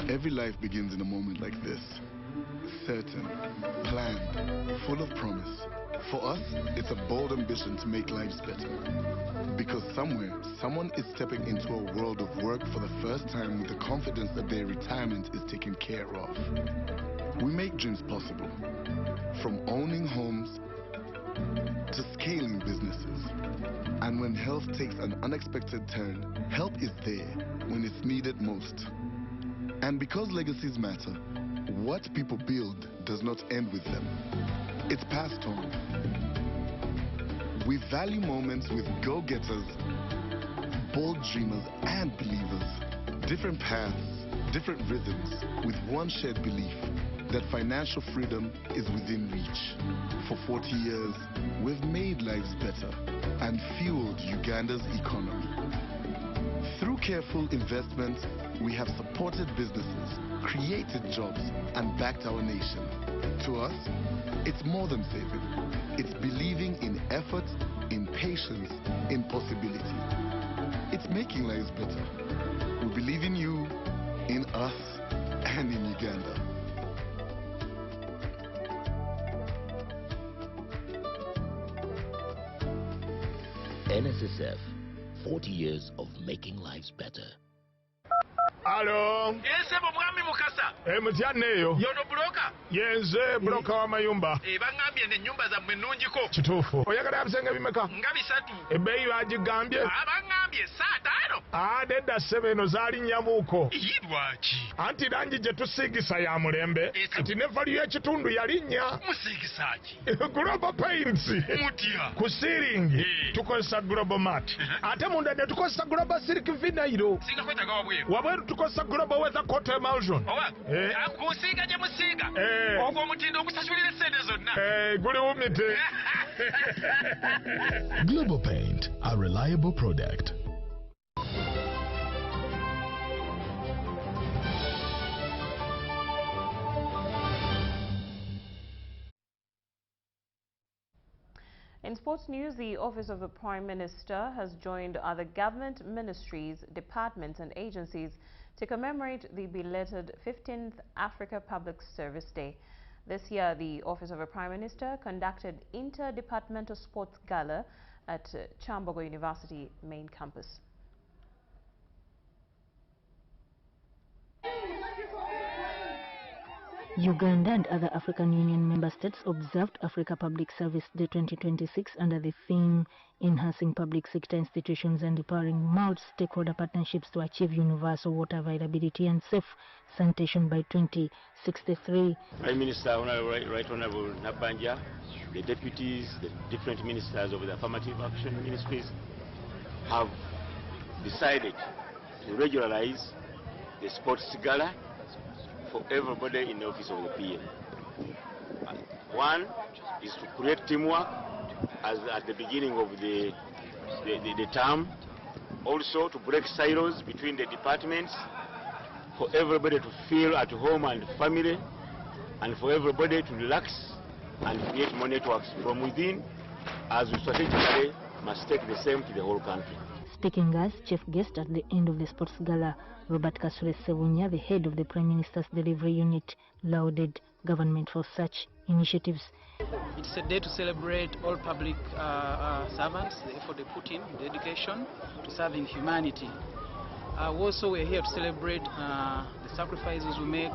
Every life begins in a moment like this. Certain, planned, full of promise. For us, it's a bold ambition to make lives better. Because somewhere, someone is stepping into a world of work for the first time with the confidence that their retirement is taken care of. We make dreams possible. From owning homes to scaling businesses. And when health takes an unexpected turn, help is there when it's needed most. And because legacies matter, what people build does not end with them. It's passed on. We value moments with go-getters, bold dreamers and believers. Different paths, different rhythms, with one shared belief that financial freedom is within reach. For 40 years, we've made lives better and fueled Uganda's economy. Through careful investments, we have supported businesses, created jobs, and backed our nation. To us, it's more than saving. It's believing in effort, in patience, in possibility. It's making lives better. We believe in you, in us, and in Uganda.
NSSF, 40 years of making lives better.
Alo.
Ensebo mwami mukasa.
Mutyaneyo.
Yono broka.
Yenze broka wa mayumba.
Bangambye ne nyumba za mwenungiko.
Kituufu. Oyagala bisenge bimeka?
Nga bisatu.
Ebbeeyi bagigambye?
Bangambye saa 5.
Nedda ssebo eno zaali nnyamuuko.
Lwaki?
Anti langi gye tusiigisa ya mulembe. Nti ne value y'ekitundu yalinnya.
Musiigisa ki?
Global Paints.
Mutya.
Ku siiringi tukozesa Global Mat. Ate munda ne tukozesa Global Silk Vinyl.
Singa kwetaga wabweru.
Wabweru tukozesa Global Weather Coat Emulsion.
Kusiiga gye musiiga. Ogwo omutindo ogusasulira essente zonna.
Guli wumite.
Global Paint, a reliable product.
In sports news, the Office of the Prime Minister has joined other government ministries, departments and agencies to commemorate the belated 15th Africa Public Service Day. This year, the Office of the Prime Minister conducted Interdepartmental Sports Gala at Chambogo University main campus.
Uganda and other African Union member states observed Africa Public Service Day 2026 under the theme Enhancing Public Sector Institutions and Empowering Multi-Stakeholder Partnerships to Achieve Universal Water Availability and Safe Sanitation by 2063.
Prime Minister, Right Honourable Nabanja, the deputies, the different ministers of the affirmative action ministries have decided to regularize the sports gala for everybody in the office of the PM. One is to create teamwork as at the beginning of the term. Also to break silos between the departments, for everybody to feel at home and family, and for everybody to relax and create more networks from within, as we strategically must take the same to the whole country.
Speaking as chief guest at the end of the sports gala, Robert Kasule Sebunya, the head of the Prime Minister's Delivery Unit, lauded government for such initiatives.
It's a day to celebrate all public servants, the effort they put in the education to serving humanity. Also, we're here to celebrate the sacrifices we make.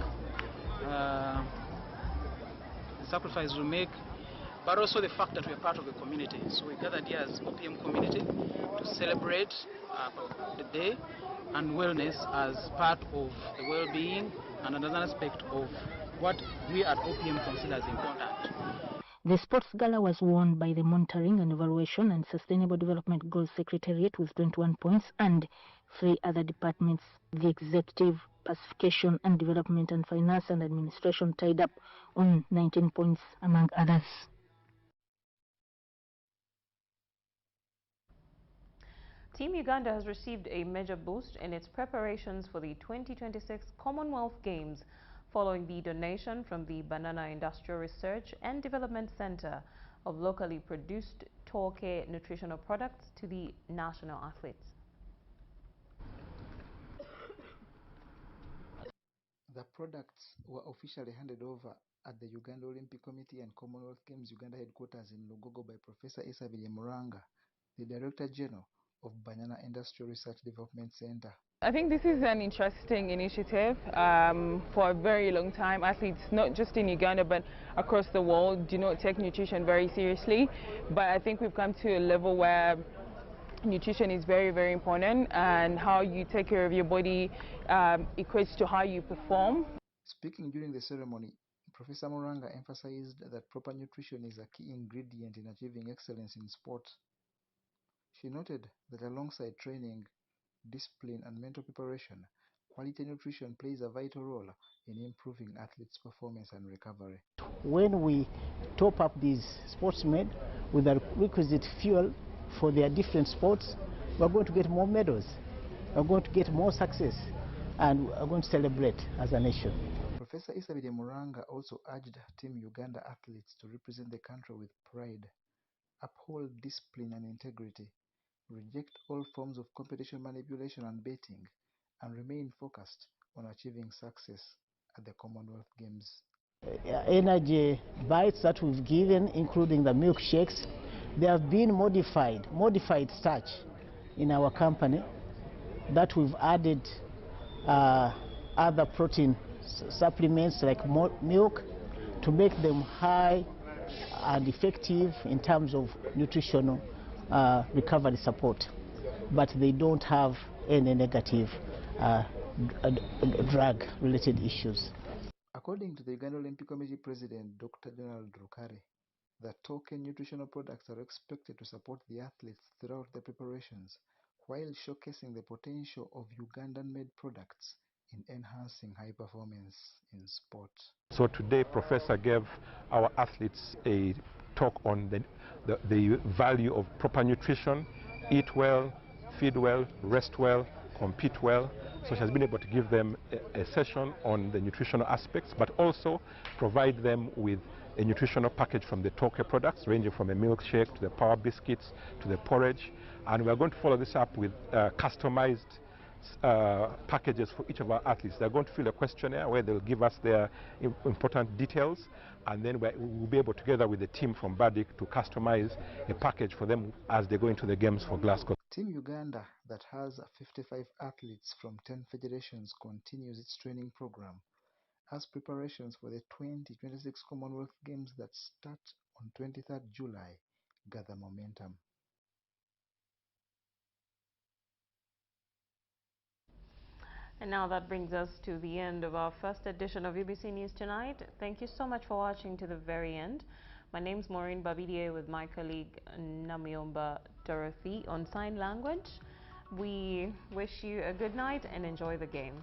but also the fact that we are part of the community. So we gathered here as OPM community to celebrate the day and wellness as part of the well-being and another aspect of what we at OPM consider as important.
The sports gala was won by the Monitoring and Evaluation and Sustainable Development Goals Secretariat with 21 points and 3 other departments. The Executive, Pacification and Development and Finance and Administration tied up on 19 points, among others.
Team Uganda has received a major boost in its preparations for the 2026 Commonwealth Games following the donation from the Banana Industrial Research and Development Center of locally produced Torque nutritional products to the national athletes.
The products were officially handed over at the Uganda Olympic Committee and Commonwealth Games Uganda headquarters in Lugogo by Professor Moureen, the Director General of Banana Industrial Research Development Center.
I think this is an interesting initiative. For a very long time, athletes, not just in Uganda but across the world, do not take nutrition very seriously. But I think we've come to a level where nutrition is very, very important, and how you take care of your body equates to how you perform.
Speaking during the ceremony, Professor Moureen emphasized that proper nutrition is a key ingredient in achieving excellence in sport. She noted that alongside training, discipline and mental preparation, quality nutrition plays a vital role in improving athletes' performance and recovery.
When we top up these sportsmen with the requisite fuel for their different sports, we're going to get more medals, we're going to get more success, and we're going to celebrate as a nation.
Professor Moureen also urged Team Uganda athletes to represent the country with pride, uphold discipline and integrity, reject all forms of competition manipulation and betting, and remain focused on achieving success at the Commonwealth Games.
Energy bites that we've given, including the milkshakes, they have been modified starch in our company, that we've added other protein supplements like milk to make them high and effective in terms of nutritional recovery support, but they don't have any negative drug-related issues.
According to the Uganda Olympic Committee President Dr. Donald Rukari, the token nutritional products are expected to support the athletes throughout their preparations, while showcasing the potential of Ugandan-made products in enhancing high performance in sport.
So today, Professor gave our athletes a talk on the value of proper nutrition: eat well, feed well, rest well, compete well. So she has been able to give them a session on the nutritional aspects, but also provide them with a nutritional package from the Torque products, ranging from a milkshake to the power biscuits to the porridge. And we're going to follow this up with customized packages for each of our athletes. They're going to fill a questionnaire where they'll give us their important details, and then we'll be able, together with the team from BADIC, to customize a package for them as they go into the games for Glasgow.
Team Uganda, that has 55 athletes from 10 federations, continues its training program as preparations for the 2026 Commonwealth Games that start on 23rd July gather momentum.
And now that brings us to the end of our first edition of UBC News Tonight. Thank you so much for watching to the very end. My name is Moureen Babirye with my colleague Namiomba Dorothy on sign language. We wish you a good night and enjoy the game.